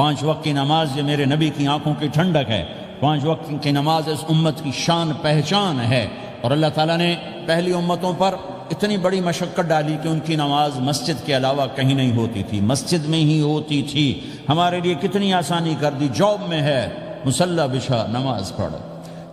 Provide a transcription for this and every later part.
5 وقت کی نماز یہ میرے نبی کی آنکھوں کی ٹھنڈک ہے، 5 وقت کی نماز اس امت کی شان پہچان ہے۔ اور اللہ تعالیٰ نے پہلی امتوں پر اتنی بڑی مشقت ڈالی کہ ان کی نماز مسجد کے علاوہ کہیں نہیں ہوتی تھی، مسجد میں ہی ہوتی تھی۔ ہمارے لیے کتنی آسانی کر دی، جاب میں ہے مصلی بچھا نماز پڑھ،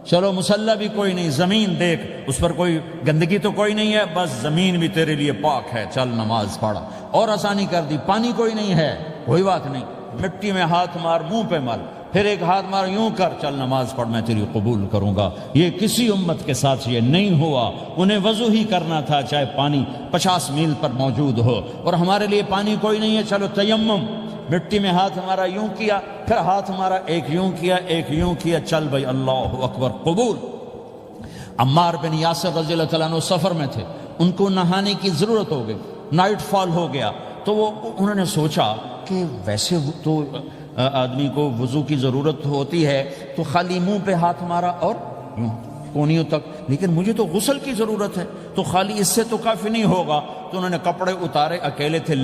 چلو مصلی بھی کوئی نہیں، زمین دیکھ اس پر کوئی گندگی تو کوئی نہیں ہے، بس زمین بھی تیرے لیے پاک ہے، چل نماز پڑھ۔ اور آسانی کر دی، پانی کوئی نہیں ہے، کوئی بات نہیں، مٹی میں ہاتھ مار، منہ پہ مل، پھر ایک ہاتھ مار، یوں کر، چل نماز پڑھ، میں تیری قبول کروں گا۔ یہ کسی امت کے ساتھ یہ نہیں ہوا، انہیں وضو ہی کرنا تھا چاہے پانی 50 میل پر موجود ہو۔ اور ہمارے لیے پانی کوئی نہیں ہے، چلو تیمم، مٹی میں ہاتھ ہمارا یوں کیا، پھر ہاتھ ہمارا ایک یوں کیا، ایک یوں کیا، چل بھائی اللہ اکبر قبول۔ عمار بن یاسر رضی اللہ تعالیٰ عنہ سفر میں تھے، ان کو نہانے کی ضرورت ہو گئی، نائٹ فال ہو گیا، تو انہوں نے سوچا کہ ویسے تو آدمی کو وضو کی ضرورت ہوتی ہے تو خالی منہ پہ ہاتھ مارا اور یوں کونیوں تک، لیکن مجھے تو غسل کی ضرورت ہے، تو خالی اس سے تو کافی نہیں ہوگا۔ تو انہوں نے کپڑے اتارے، اکیلے تھے،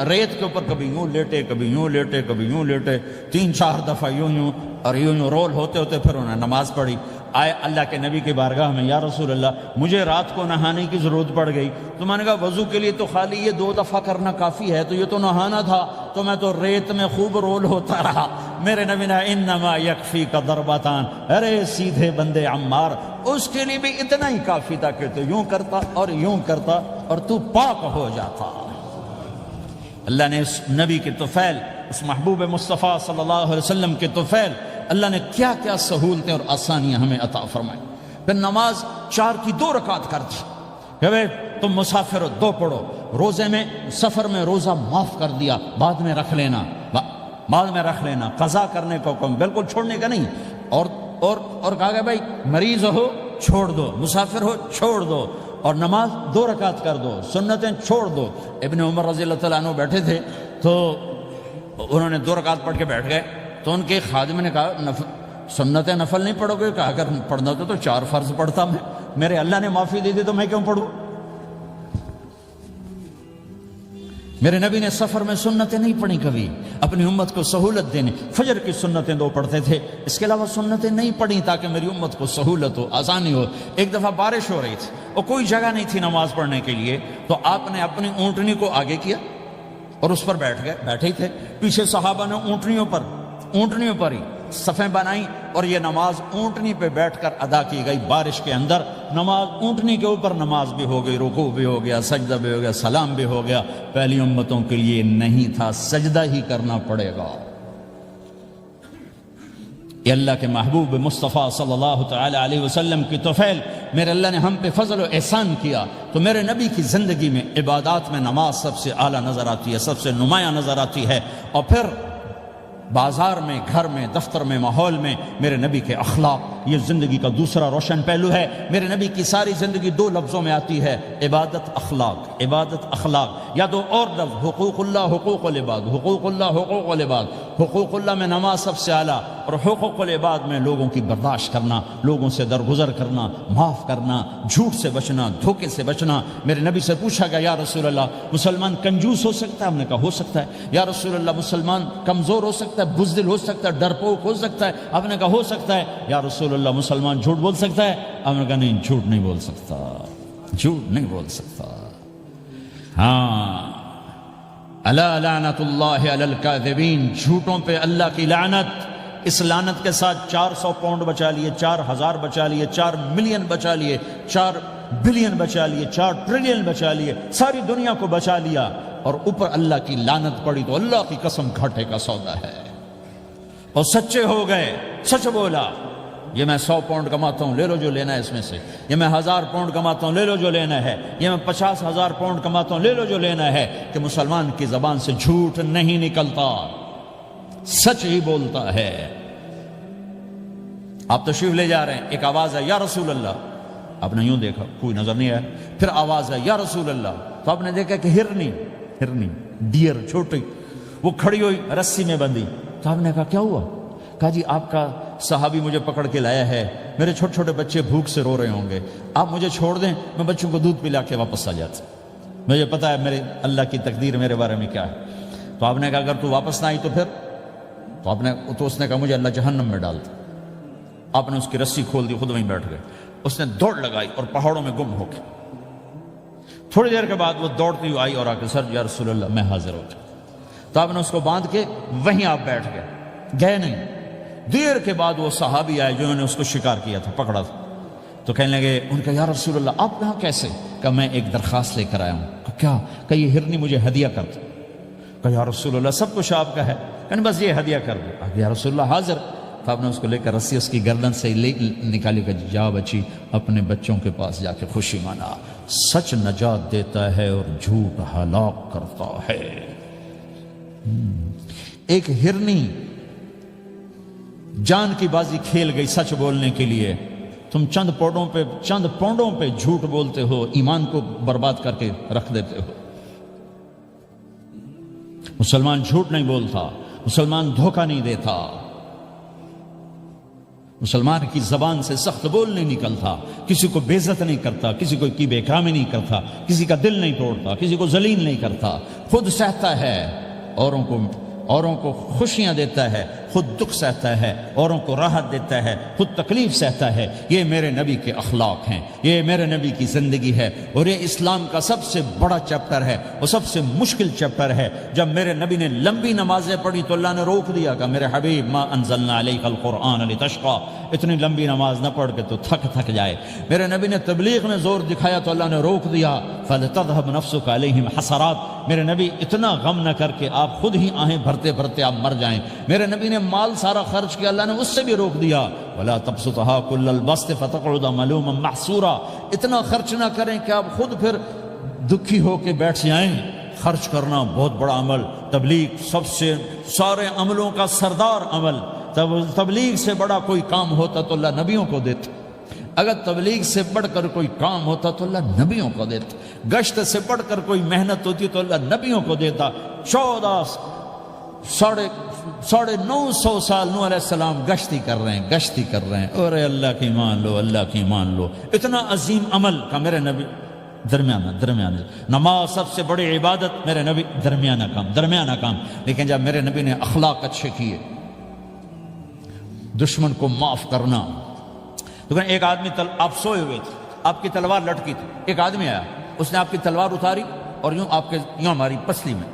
ریت کے اوپر کبھی یوں لیٹے، کبھی یوں لیٹے، کبھی یوں لیٹے، 3-4 دفعہ یوں اور یوں رول ہوتے ہوتے پھر انہوں نے نماز پڑھی۔ آئے اللہ کے نبی کی بارگاہ میں، یا رسول اللہ مجھے رات کو نہانے کی ضرورت پڑ گئی، تو میں نے کہا وضو کے لیے تو خالی یہ 2 دفعہ کرنا کافی ہے، تو یہ تو نہانا تھا، تو میں تو ریت میں خوب رول ہوتا رہا۔ میرے نبی نے انما یکفیک ضربتان، ارے سیدھے بندے عمار، اس کے لیے بھی اتنا ہی کافی تھا کہ تو یوں کرتا اور یوں کرتا اور تو پاک ہو جاتا۔ اللہ نے اس نبی کے طفیل، اس محبوب مصطفیٰ صلی اللہ علیہ وسلم کے طفیل، اللہ نے کیا کیا سہولتیں اور آسانیاں ہمیں عطا فرمائی۔ پھر نماز 4 کی 2 رکعت کر دی کہ بھئی تم مسافر ہو 2 پڑھو، روزے میں سفر میں روزہ معاف کر دیا، بعد میں رکھ لینا، بعد میں رکھ لینا، قضا کرنے کو حکم، بالکل چھوڑنے کا نہیں۔ اور کہا کہ بھائی مریض ہو چھوڑ دو، مسافر ہو چھوڑ دو، اور نماز 2 رکعت کر دو، سنتیں چھوڑ دو۔ ابن عمر رضی اللہ تعالیٰ عنہ بیٹھے تھے تو انہوں نے 2 رکعت پڑھ کے بیٹھ گئے، تو ان کے خادم نے کہا سنتیں نفل نہیں پڑھو گے؟ کہا اگر پڑھنا تو 4 فرض پڑھتا میں، میرے اللہ نے معافی دے دی تو میں کیوں پڑھوں؟ میرے نبی نے سفر میں سنتیں نہیں پڑھی کبھی، اپنی امت کو سہولت دینے، فجر کی سنتیں 2 پڑھتے تھے، اس کے علاوہ سنتیں نہیں پڑھی تاکہ میری امت کو سہولت ہو، آسانی ہو۔ ایک دفعہ بارش ہو رہی تھی اور کوئی جگہ نہیں تھی نماز پڑھنے کے لیے، تو آپ نے اپنی اونٹنی کو آگے کیا اور اس پر بیٹھ گئے، بیٹھے ہی تھے، پیچھے صحابہ نے اونٹنیوں پر ہی صفیں بنائیں، اور یہ نماز اونٹنی پہ بیٹھ کر ادا کی گئی بارش کے اندر۔ نماز اونٹنی کے اوپر نماز بھی ہو گئی، رکوع بھی ہو گیا، سجدہ بھی ہو گیا، سلام بھی ہو گیا۔ پہلی امتوں کے لیے نہیں تھا، سجدہ ہی کرنا پڑے گا۔ یہ اللہ کے محبوب مصطفیٰ صلی اللہ تعالی علیہ وسلم کی طفیل، میرے اللہ نے ہم پہ فضل و احسان کیا، تو میرے نبی کی زندگی میں عبادات میں نماز سب سے اعلیٰ نظر آتی ہے، سب سے نمایاں نظر آتی ہے۔ اور پھر بازار میں، گھر میں، دفتر میں، ماحول میں میرے نبی کے اخلاق، یہ زندگی کا دوسرا روشن پہلو ہے۔ میرے نبی کی ساری زندگی 2 لفظوں میں آتی ہے، عبادت اخلاق، عبادت اخلاق، یا 2 اور لفظ، حقوق اللہ حقوق العباد، حقوق اللہ حقوق العباد۔ حقوق اللہ میں نماز سب سے اعلیٰ، اور حقوق العباد میں لوگوں کی برداشت کرنا، لوگوں سے درگزر کرنا، معاف کرنا، جھوٹ سے بچنا، دھوکے سے بچنا۔ میرے نبی سے پوچھا گیا یا رسول اللہ مسلمان کنجوس ہو سکتا ہے؟ ہم نے کہا ہو سکتا ہے۔ یا رسول اللہ مسلمان کمزور ہو سکتا ہے، بزدل ہو سکتا ہے، ڈرپوک ہو سکتا ہے؟ آپ نے کہا ہو سکتا ہے۔ یا رسول اللہ مسلمان جھوٹ بول سکتا ہے؟ آپ نے کہا نہیں، جھوٹ نہیں بول سکتا، جھوٹ نہیں بول سکتا۔ ہاں، الا لعنت اللہ علی الکاذبین، جھوٹوں پہ اللہ کی لعنت۔ اس لعنت کے ساتھ 400 پاؤنڈ بچا لیے، 4000 بچا لیے، 4 ملین بچا لیے، 4 بلین بچا لیے، 4 ٹریلین بچا لیے، ساری دنیا کو بچا لیا، اور اوپر اللہ کی لعنت پڑی تو اللہ کی قسم گھاٹے کا سودا ہے۔ اور سچے ہو گئے، سچ بولا، یہ میں 100 پاؤنڈ کماتا ہوں، لے لو جو لینا ہے اس میں سے، یہ میں 1000 پاؤنڈ کماتا ہوں، لے لو جو لینا ہے، یہ میں 50,000 پاؤنڈ کماتا ہوں، لے لو جو لینا ہے۔ کہ مسلمان کی زبان سے جھوٹ نہیں نکلتا، سچ ہی بولتا ہے۔ آپ تشریف لے جا رہے ہیں، ایک آواز ہے یا رسول اللہ، آپ نے یوں دیکھا، کوئی نظر نہیں آیا، پھر آواز ہے یا رسول اللہ، تو آپ نے دیکھا کہ ہرنی ڈیئر چھوٹی وہ کھڑی ہوئی، رسی میں بندھی، تو آپ نے کہا کیا ہوا؟ کہا جی آپ کا صحابی مجھے پکڑ کے لایا ہے، میرے چھوٹے چھوٹے بچے بھوک سے رو رہے ہوں گے، آپ مجھے چھوڑ دیں، میں بچوں کو دودھ پلا کے واپس آ جاتا، مجھے پتا ہے میرے اللہ کی تقدیر میرے بارے میں کیا ہے۔ تو آپ نے کہا اگر تو واپس نہ آئی تو پھر تو اس نے کہا مجھے اللہ جہنم میں ڈال دے۔ آپ نے اس کی رسی کھول دی، خود وہیں بیٹھ گئے۔ اس نے دوڑ لگائی اور پہاڑوں میں گم ہو گئے۔ تھوڑی دیر کے بعد وہ دوڑتی ہوئی آئی اور آ کے سر یا رسول اللہ میں حاضر ہو گیا۔ تو آپ نے اس کو باندھ کے وہیں آپ بیٹھ گئے نہیں۔ دیر کے بعد وہ صحابی آئے جنہوں نے اس کو شکار کیا تھا، پکڑا تھا، تو کہنے لگے، ان کا یا رسول اللہ آپ یہاں کیسے؟ کہا میں ایک درخواست لے کر آیا ہوں۔ کہا کیا؟ کہ یہ ہرنی مجھے ہدیہ کر دو۔ کہا یا رسول اللہ سب کچھ آپ کا ہے، کہنے بس یہ ہدیہ کر دو۔ یا رسول اللہ حاضر۔ تو آپ نے اس کو لے کر رسی اس کی گردن سے نکالی کہ جا بچی اپنے بچوں کے پاس جا کے خوشی منا، سچ نجات دیتا ہے اور جھوٹ ہلاک کرتا ہے۔ ایک ہرنی جان کی بازی کھیل گئی سچ بولنے کے لیے، تم چند پونڈوں پہ جھوٹ بولتے ہو، ایمان کو برباد کر کے رکھ دیتے ہو۔ مسلمان جھوٹ نہیں بولتا، مسلمان دھوکہ نہیں دیتا، مسلمان کی زبان سے سخت بول نہیں نکلتا، کسی کو بے عزت نہیں کرتا، کسی کو کی بے اکرامی نہیں کرتا، کسی کا دل نہیں توڑتا، کسی کو ذلیل نہیں کرتا، خود سہتا ہے، اوروں کو خوشیاں دیتا ہے، خود دکھ سہتا ہے، اوروں کو راحت دیتا ہے، خود تکلیف سہتا ہے۔ یہ میرے نبی کے اخلاق ہیں، یہ میرے نبی کی زندگی ہے، اور یہ اسلام کا سب سے بڑا چیپٹر ہے، اور سب سے مشکل چیپٹر ہے۔ جب میرے نبی نے لمبی نمازیں پڑھی تو اللہ نے روک دیا کہ میرے حبیب ما انزلنا علیک القرآن لتشقى، اتنی لمبی نماز نہ پڑھ کے تو تھک جائے۔ میرے نبی نے تبلیغ میں زور دکھایا تو اللہ نے روک دیا، فلتذهب نفسك علیہم حسرات، میرے نبی اتنا غم نہ کر کے آپ خود ہی آہیں بھرتے بھرتے آپ مر جائیں۔ میرے نبی نے مال سارا خرچ کیا، اللہ نے اس سے بھی روک دیا، ولا تبسطها كل البسط فتقعد ملوما محسورا، اتنا خرچ نہ کریں کہ آپ خود پھر دکھی ہو کے بیٹھ جائیں۔ خرچ کرنا بہت بڑا عمل، تبلیغ سب سے سارے عملوں کا سردار عمل۔ تبلیغ سے بڑا کوئی کام ہوتا تو اللہ نبیوں کو دیتا، اگر تبلیغ سے بڑھ کر کوئی کام ہوتا تو اللہ نبیوں کو دیتا، گشت سے بڑھ کر کوئی محنت ہوتی تو اللہ نبیوں کو دیتا۔ 950 سال نوح علیہ السلام گشتی کر رہے ہیں، اور اللہ کی مان لو، اتنا عظیم عمل کا میرے نبی درمیانہ نماز سب سے بڑی عبادت، میرے نبی درمیانہ کام۔ لیکن جب میرے نبی نے اخلاق اچھے کیے، دشمن کو معاف کرنا، تو ایک آدمی آپ سوئے ہوئے تھے، آپ کی تلوار لٹکی تھی، ایک آدمی آیا، اس نے آپ کی تلوار اتاری اور یوں ہماری پسلی میں،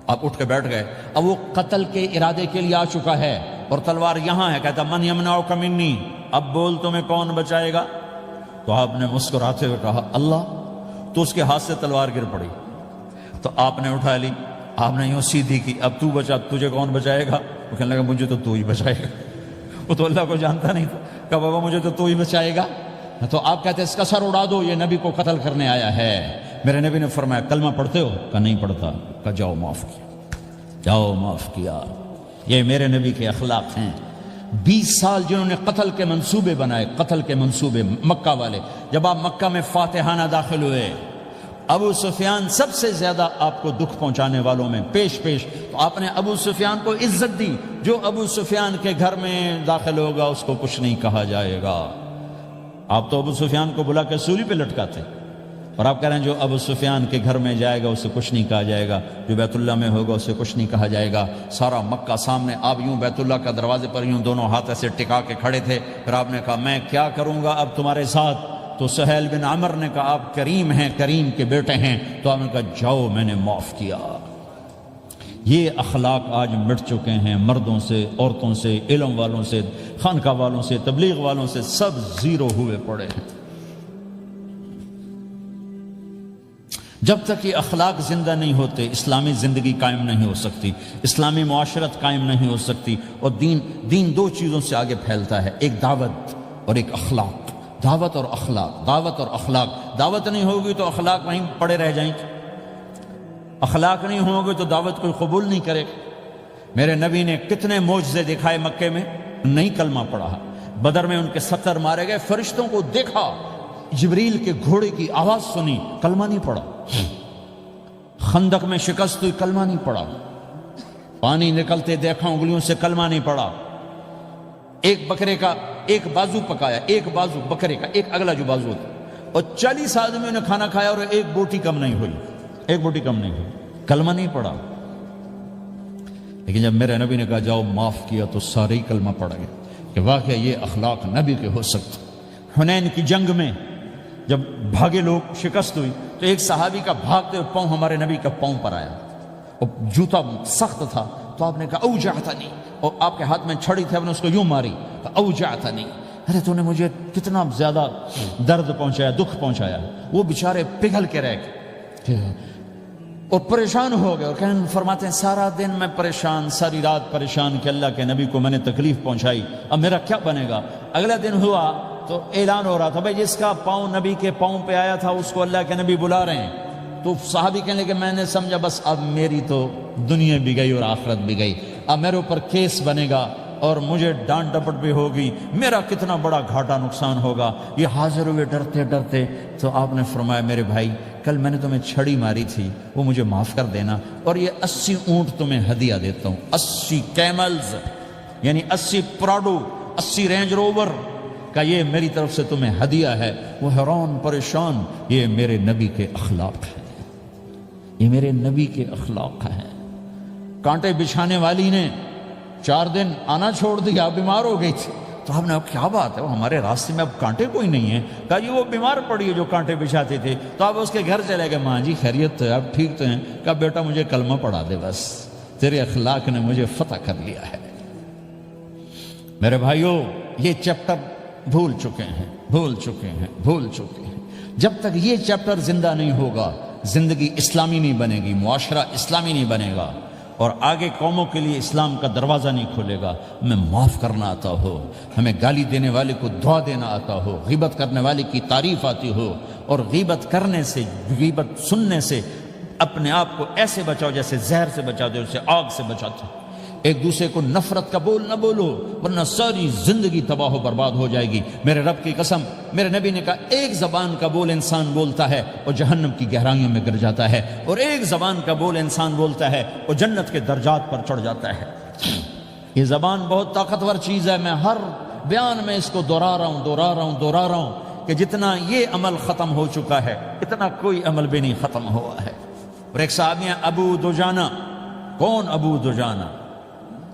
آپ اٹھ کے بیٹھ گئے۔ اب وہ قتل کے ارادے کے لیے آ چکا ہے اور تلوار یہاں ہے، کہتا من یمنعک منی، اب بول تمہیں کون بچائے گا؟ تو آپ نے مسکراتے ہوئے کہا اللہ، تو اس کے ہاتھ سے تلوار گر پڑی، تو آپ نے اٹھا لی، آپ نے یوں سیدھی کی، اب تو بچا، تجھے کون بچائے گا؟ وہ کہنے لگا مجھے تو ہی بچائے گا۔ وہ تو اللہ کو جانتا نہیں تھا، کہا بابا مجھے تو ہی بچائے گا۔ تو آپ کہتے ہیں اس کا سر اڑا دو، یہ نبی کو قتل کرنے آیا ہے۔ میرے نبی نے فرمایا کلمہ پڑھتے ہو؟ کہا نہیں پڑھتا۔ کہا جاؤ معاف کیا۔ یہ میرے نبی کے اخلاق ہیں۔ 20 سال جنہوں نے قتل کے منصوبے بنائے، قتل کے منصوبے، مکہ والے، جب آپ مکہ میں فاتحانہ داخل ہوئے، ابو سفیان سب سے زیادہ آپ کو دکھ پہنچانے والوں میں پیش تو آپ نے ابو سفیان کو عزت دی۔ جو ابو سفیان کے گھر میں داخل ہوگا اس کو کچھ نہیں کہا جائے گا۔ آپ تو ابو سفیان کو بلا کے سولی پہ لٹکاتے، اور آپ کہہ رہے ہیں جو ابو سفیان کے گھر میں جائے گا اسے کچھ نہیں کہا جائے گا، جو بیت اللہ میں ہوگا اسے کچھ نہیں کہا جائے گا۔ سارا مکہ سامنے، آپ یوں بیت اللہ کا دروازے پر یوں دونوں ہاتھ ایسے ٹکا کے کھڑے تھے۔ پھر آپ نے کہا میں کیا کروں گا اب تمہارے ساتھ؟ تو سہیل بن عمر نے کہا آپ کریم ہیں، کریم کے بیٹے ہیں۔ تو آپ نے کہا جاؤ میں نے معاف کیا۔ یہ اخلاق آج مٹ چکے ہیں، مردوں سے، عورتوں سے، علم والوں سے، خانقاہ والوں سے، تبلیغ والوں سے، سب زیرو ہوئے پڑے ہیں۔ جب تک یہ اخلاق زندہ نہیں ہوتے اسلامی زندگی قائم نہیں ہو سکتی، اسلامی معاشرت قائم نہیں ہو سکتی۔ اور دین دو چیزوں سے آگے پھیلتا ہے، ایک دعوت اور ایک اخلاق۔ دعوت اور اخلاق۔ دعوت نہیں ہوگی تو اخلاق وہیں پڑے رہ جائیں گے، اخلاق نہیں ہوں گے تو دعوت کوئی قبول نہیں کرے گا۔ میرے نبی نے کتنے معجزے دکھائے مکے میں، نہیں کلمہ پڑھا۔ بدر میں ان کے 70 مارے گئے، فرشتوں کو دیکھا، جبریل کے گھوڑے کی آواز سنی، کلمہ نہیں پڑھا۔ خندق میں شکست ہوئی، کلمہ نہیں پڑھا۔ پانی نکلتے دیکھا انگلیوں سے، کلمہ نہیں پڑھا۔ ایک بکرے کا ایک بازو پکایا، ایک بازو بکرے کا، ایک اگلا جو بازو ہوتا، اور 40 آدمیوں نے کھانا کھایا اور ایک بوٹی کم نہیں ہوئی، کلمہ نہیں پڑھا۔ لیکن جب میرے نبی نے کہا جاؤ معاف کیا تو سارے ہی کلمہ پڑ گئے کہ واقعہ یہ اخلاق نبی کے ہو سکتے۔ حنین کی جنگ میں جب بھاگے لوگ، شکست ہوئی، تو ایک صحابی کا بھاگتے ہوئے پاؤں ہمارے نبی کا پاؤں پر آیا، اور جوتا سخت تھا، تو آپ نے کہا اوجعتنی، اور آپ کے ہاتھ میں چھڑی تھی، آپ نے اس کو یوں ماری، اوجعتنی، ارے تو نے مجھے کتنا زیادہ درد پہنچایا، دکھ پہنچایا۔ وہ بیچارے پگھل کے رہ گئے اور پریشان ہو گئے، اور فرماتے ہیں سارا دن میں پریشان، ساری رات پریشان کہ اللہ کے نبی کو میں نے تکلیف پہنچائی، اب میرا کیا بنے گا۔ اگلا دن ہوا تو اعلان ہو رہا تھا بھائی جس کا پاؤں نبی کے پاؤں پہ آیا تھا اس کو اللہ کے نبی بلا رہے ہیں۔ تو صحابی کہنے لگے میں نے سمجھا بس اب میری تو دنیا بھی گئی اور آخرت بھی گئی، اب میرے اوپر کیس بنے گا اور مجھے ڈانٹ ڈپٹ بھی ہوگی، میرا کتنا بڑا گھاٹا نقصان ہوگا۔ یہ حاضر ہوئے ڈرتے ڈرتے، تو آپ نے فرمایا میرے بھائی کل میں نے تمہیں چھڑی ماری تھی، وہ مجھے معاف کر دینا، اور یہ 80 اونٹ تمہیں ہدیہ دیتا ہوں، 80 کیملز یعنی 80 پراڈو، 80 رینج روور کا یہ میری طرف سے تمہیں ہدیہ ہے۔ وہ حیران پریشان، یہ میرے نبی کے اخلاق ہیں، یہ میرے نبی کے اخلاق ہیں۔ کانٹے بچھانے والی نے 4 دن آنا چھوڑ دیا، بیمار ہو گئی تھی، تو ہم نے اب کیا بات ہے، وہ ہمارے راستے میں اب کانٹے کوئی نہیں ہے، کہا جی وہ بیمار پڑی ہے جو کانٹے بچھاتے تھے، تو آپ اس کے گھر چلے گئے، ماں جی خیریت تو ہے، اب ٹھیک تو ہیں، کہا بیٹا مجھے کلمہ پڑھا دے، بس تیرے اخلاق نے مجھے فتح کر لیا ہے۔ میرے بھائیوں یہ چیپٹر بھول چکے ہیں، بھول چکے ہیں، بھول چکے ہیں۔ جب تک یہ چیپٹر زندہ نہیں ہوگا زندگی اسلامی نہیں بنے گی، معاشرہ اسلامی نہیں بنے گا، اور آگے قوموں کے لیے اسلام کا دروازہ نہیں کھلے گا۔ ہمیں معاف کرنا آتا ہو، ہمیں گالی دینے والے کو دعا دینا آتا ہو، غیبت کرنے والے کی تعریف آتی ہو، اور غیبت کرنے سے، غیبت سننے سے اپنے آپ کو ایسے بچاؤ جیسے زہر سے بچاتے ہو، اسے آگ سے بچاتے ہو۔ ایک دوسرے کو نفرت کا بول نہ بولو ورنہ ساری زندگی تباہ و برباد ہو جائے گی۔ میرے رب کی قسم، میرے نبی نے کہا ایک زبان کا بول انسان بولتا ہے اور جہنم کی گہرائیوں میں گر جاتا ہے، اور ایک زبان کا بول انسان بولتا ہے اور جنت کے درجات پر چڑھ جاتا ہے۔ یہ زبان بہت طاقتور چیز ہے، میں ہر بیان میں اس کو دہرا رہا ہوں کہ جتنا یہ عمل ختم ہو چکا ہے اتنا کوئی عمل بھی نہیں ختم ہوا ہے۔ اور ایک صحابی ہیں ابو دجانہ۔ کون ابو دجانہ؟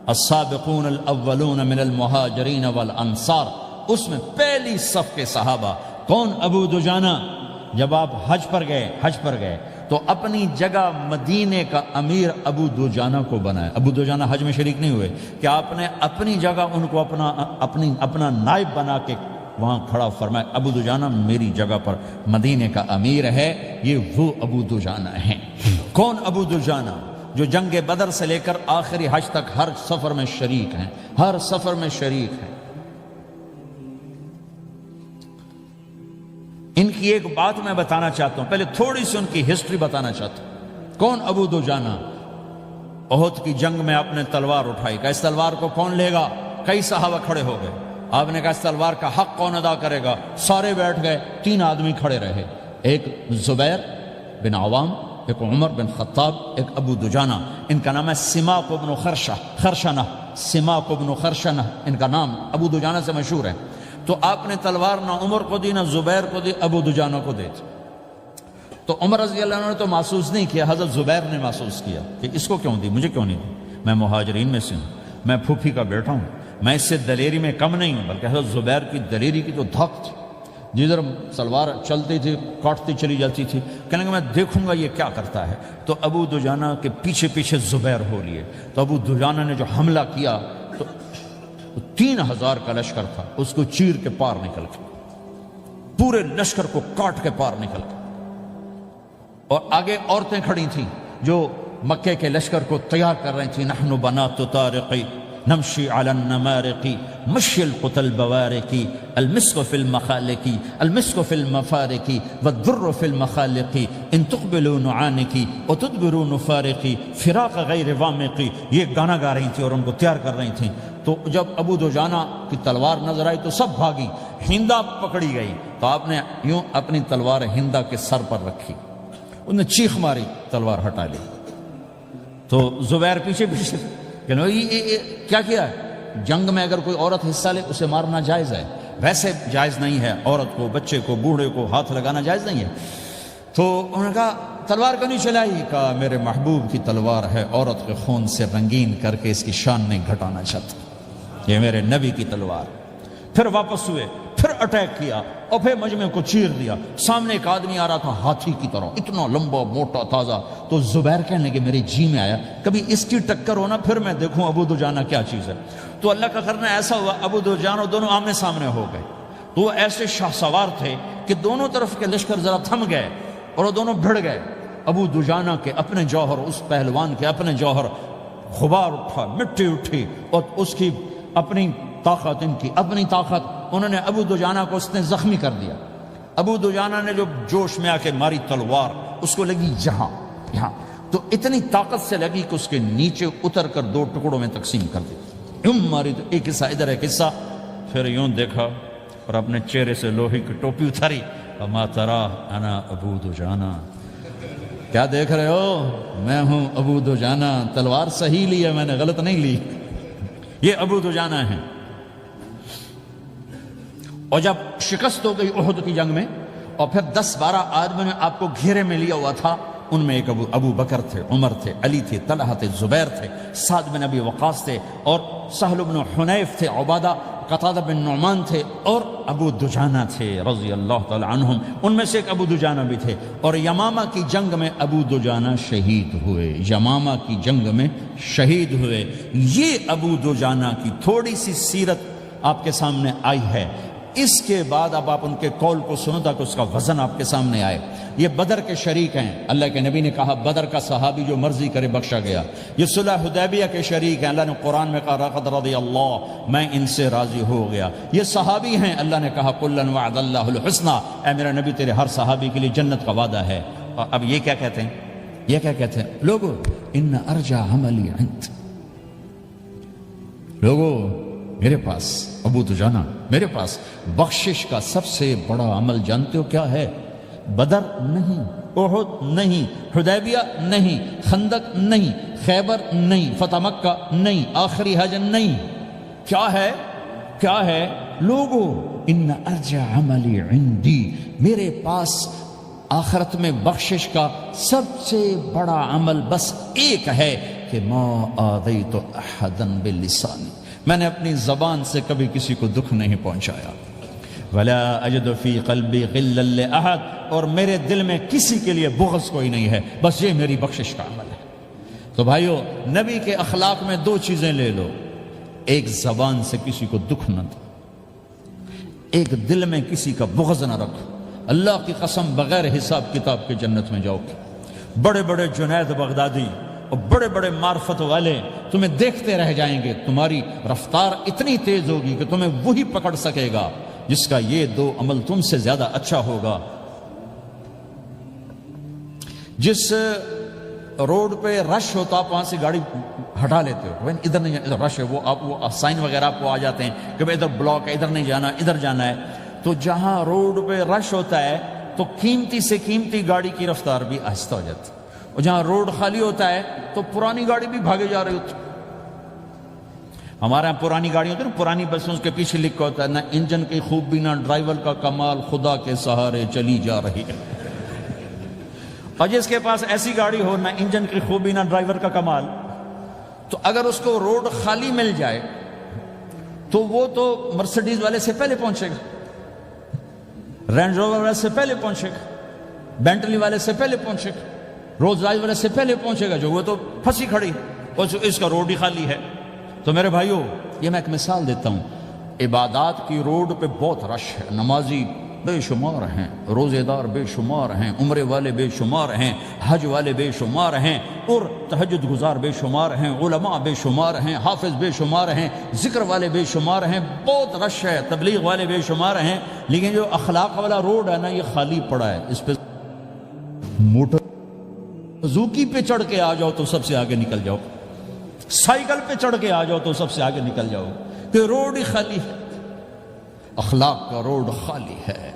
السابقون الاولون من المہاجرین والانصار، اس میں پہلی صف کے صحابہ۔ کون ابو دجانہ؟ جب آپ حج پر گئے تو اپنی جگہ مدینے کا امیر ابو دجانہ کو بنایا۔ ابو دجانہ حج میں شریک نہیں ہوئے کہ آپ نے اپنی جگہ ان کو اپنا نائب بنا کے وہاں کھڑا فرمایا ابو دجانہ میری جگہ پر مدینے کا امیر ہے، یہ وہ ابو دجانہ ہیں۔ کون ابو دجانہ؟ جو جنگ بدر سے لے کر آخری حج تک ہر سفر میں شریک ہیں، ہر سفر میں شریک ہیں۔ ان کی ایک بات میں بتانا چاہتا ہوں، پہلے تھوڑی سی ان کی ہسٹری بتانا چاہتا ہوں۔ کون ابو دجانہ؟ احد کی جنگ میں آپ نے تلوار اٹھائی، کہ اس تلوار کو کون لے گا؟ کئی صحابہ کھڑے ہو گئے۔ آپ نے کہا اس تلوار کا حق کون ادا کرے گا؟ سارے بیٹھ گئے، 3 آدمی کھڑے رہے، ایک زبیر بن عوام، ایک عمر بن خطاب، ایک ابو دجانہ۔ ان کا نام ہے سماک بن خرشنہ، سماک بن خرشنہ ان کا نام ابو دجانہ سے مشہور ہے۔ تو آپ نے تلوار نہ عمر کو دی، نہ زبیر کو دی، ابو دجانہ کو دی۔ تو عمر رضی اللہ عنہ نے تو محسوس نہیں کیا، حضرت زبیر نے محسوس کیا کہ اس کو کیوں دی، مجھے کیوں نہیں دی؟ میں مہاجرین میں سے ہوں، میں پھوپھی کا بیٹا ہوں، میں اس سے دلیری میں کم نہیں ہوں۔ بلکہ حضرت زبیر کی دلیری کی تو دھک تھی، جدھر سلوار چلتی تھی کاٹتی چلی جاتی تھی، کہنے کہ میں دیکھوں گا یہ کیا کرتا ہے۔ تو ابو دجانہ کے پیچھے پیچھے زبیر ہو لیے۔ تو ابو دجانہ نے جو حملہ کیا تو 3000 کا لشکر تھا، اس کو چیر کے پار نکل کے، پورے لشکر کو کاٹ کے پار نکل کے، اور آگے عورتیں کھڑی تھیں جو مکے کے لشکر کو تیار کر رہی تھیں۔ نحن بنات طارقی نمشی علی النمارقی مشی القتل بوارقی المسک فی المخالقی المسک فی المفارقی والدر فی المخالقی ان تقبلوا نعانقی وتدبروا نفارقی فراق غیر وامقی۔ یہ گانا گا رہی تھیں اور ان کو تیار کر رہی تھیں۔ تو جب ابو دجانہ کی تلوار نظر آئی تو سب بھاگی، ہندا پکڑی گئی، تو آپ نے یوں اپنی تلوار ہندا کے سر پر رکھی، انہوں نے چیخ ماری، تلوار ہٹا لی۔ تو زبیر پیچھے پیچھے کہ کیا کیا ہے؟ جنگ میں اگر کوئی عورت حصہ لے اسے مارنا جائز ہے، ویسے جائز نہیں ہے، عورت کو، بچے کو، بوڑھے کو ہاتھ لگانا جائز نہیں ہے۔ تو انہوں نے کہا تلوار کیوں نہیں چلائی؟ کہا میرے محبوب کی تلوار ہے، عورت کے خون سے رنگین کر کے اس کی شان نہیں گھٹانا چاہتا، یہ میرے نبی کی تلوار۔ پھر واپس ہوئے، پھر اٹیک کیا اور پھر مجمع کو چیر دیا۔ سامنے ایک آدمی آ رہا تھا ہاتھی کی طرح، اتنا لمبا موٹا تازہ، تو زبیر کہنے لگے میرے جی میں آیا کبھی اس کی ٹکر ہونا پھر میں دیکھوں ابو دجانہ کیا چیز ہے۔ تو اللہ کا کرنا ایسا ہوا ابو دجانہ دونوں آمنے سامنے ہو گئے، تو وہ ایسے شاہ سوار تھے کہ دونوں طرف کے لشکر ذرا تھم گئے اور وہ دونوں بھڑ گئے۔ ابو دجانہ کے اپنے جوہر، اس پہلوان کے اپنے جوہر، غبار اٹھا، مٹی اٹھی، اور اس کی اپنی طاقت، ان کی اپنی طاقت، انہوں نے ابو دجانہ کو اس نے زخمی کر دیا۔ ابو دجانہ نے جو جوش میں آ کے ماری تلوار، اس کو لگی یہاں، تو اتنی طاقت سے لگی کہ اس کے نیچے اتر کر 2 ٹکڑوں میں تقسیم کر دی۔ یوں ماری تو ایک حصہ ادھر، ایک حصہ، پھر یوں دیکھا اور اپنے چہرے سے لوہے کی ٹوپی اتاری، وما ترى انا ابو دجانہ، کیا دیکھ رہے ہو؟ میں ہوں ابو دجانہ، تلوار صحیح لی ہے میں نے، غلط نہیں لی۔ یہ ابو دجانہ ہیں۔ اور جب شکست ہو گئی احد کی جنگ میں، اور پھر 10-12 آدمی نے آپ کو گھیرے میں لیا ہوا تھا، ان میں ایک ابو بکر تھے، عمر تھے، علی تھے، طلحہ تھے، زبیر تھے، سعد بن ابی وقاص تھے، اور سہل بن حنیف تھے، عبادہ قتادہ بن نعمان تھے، اور ابو دجانہ تھے رضی اللہ تعالی عنہم۔ ان میں سے ایک ابو دجانہ بھی تھے، اور یمامہ کی جنگ میں ابو دجانہ شہید ہوئے، یمامہ کی جنگ میں شہید ہوئے۔ یہ ابو دجانہ کی تھوڑی سی سیرت آپ کے سامنے آئی ہے۔ اس کے بعد اب آپ ان کے قول کو سنو تاکہ اس کا وزن آپ کے سامنے آئے۔ یہ بدر کے شریک ہیں، اللہ کے نبی نے کہا بدر کا صحابی جو مرضی کرے بخشا گیا۔ یہ صلح حدیبیہ کے شریک ہیں، اللہ نے قرآن میں کہا لقد رضی اللہ، میں ان سے راضی ہو گیا۔ یہ صحابی ہیں، اللہ نے کہا کلا وعد اللہ الحسنی، اے میرا نبی تیرے ہر صحابی کے لیے جنت کا وعدہ ہے۔ اور اب یہ کیا کہتے ہیں؟ یہ کیا کہتے ہیں لوگو؟ ان ارجع عملی عند، لوگو میرے پاس، ابو دجانہ میرے پاس بخشش کا سب سے بڑا عمل جانتے ہو کیا ہے؟ بدر نہیں، احد نہیں، حدیبیہ نہیں، خندق نہیں، خیبر نہیں، فتح مکہ نہیں، آخری حج نہیں۔ کیا ہے؟ کیا ہے لوگو؟ ان ارجع عملی عندی، میرے پاس آخرت میں بخشش کا سب سے بڑا عمل بس ایک ہے کہ ما آذیت احدا بلسانی، میں نے اپنی زبان سے کبھی کسی کو دکھ نہیں پہنچایا۔ ولا اجد فی قلبی غلا لاحد، اور میرے دل میں کسی کے لیے بغض کوئی نہیں ہے، بس یہ میری بخشش کا عمل ہے۔ تو بھائیو، نبی کے اخلاق میں 2 چیزیں لے لو، ایک زبان سے کسی کو دکھ نہ دو، ایک دل میں کسی کا بغض نہ رکھو۔ اللہ کی قسم بغیر حساب کتاب کے جنت میں جاؤ گے۔ بڑے بڑے جنید بغدادی اور بڑے بڑے معرفت والے تمہیں دیکھتے رہ جائیں گے، تمہاری رفتار اتنی تیز ہوگی کہ تمہیں وہی پکڑ سکے گا جس کا یہ 2 عمل تم سے زیادہ اچھا ہوگا۔ جس روڈ پہ رش ہوتا آپ وہاں سے گاڑی ہٹا لیتے ہو، ادھر نہیں جانا، ادھر رش ہے، وہ سائن وغیرہ آپ کو آ جاتے ہیں کہ ادھر بلاک ہے، ادھر نہیں جانا، ادھر جانا ہے۔ تو جہاں روڈ پہ رش ہوتا ہے تو قیمتی سے قیمتی گاڑی کی رفتار بھی آہستہ ہو جاتی ہے، اور جہاں روڈ خالی ہوتا ہے تو پرانی گاڑی بھی بھاگے جا رہی ہوتی۔ ہمارے یہاں پرانی گاڑی ہوتی ہے نا، پرانی بسوں کے پیچھے لکھا ہوتا ہے نہ انجن کی خوبی نہ ڈرائیور کا کمال، خدا کے سہارے چلی جا رہی ہے۔ اور جس کے پاس ایسی گاڑی ہو، نہ انجن کی خوبی نہ ڈرائیور کا کمال، تو اگر اس کو روڈ خالی مل جائے تو وہ تو مرسیڈیز والے سے پہلے پہنچے گا، رینج روور والے سے پہلے پہنچے گا، بینٹلی والے سے پہلے پہنچے گا، رولز رائس والے سے پہلے پہنچے گا، جو وہ تو پھنسی کھڑی اور اس کا روڈ ہی خالی ہے۔ تو میرے بھائیو، یہ میں ایک مثال دیتا ہوں، عبادات کی روڈ پہ بہت رش ہے، نمازی بے شمار ہیں، روزے دار بے شمار ہیں، عمرے والے بے شمار ہیں، حج والے بے شمار ہیں، اور تہجد گزار بے شمار ہیں، علماء بے شمار ہیں، حافظ بے شمار ہیں، ذکر والے بے شمار ہیں، بہت رش ہے، تبلیغ والے بے شمار ہیں، لیکن جو اخلاق والا روڈ ہے نا، یہ خالی پڑا ہے۔ اس پہ موٹر زوکی پہ چڑھ کے آ جاؤ تو سب سے آگے نکل جاؤ، سائیکل پہ چڑھ کے آ جاؤ تو سب سے آگے نکل جاؤ، کہ روڈ ہی خالی ہے، اخلاق کا روڈ خالی ہے۔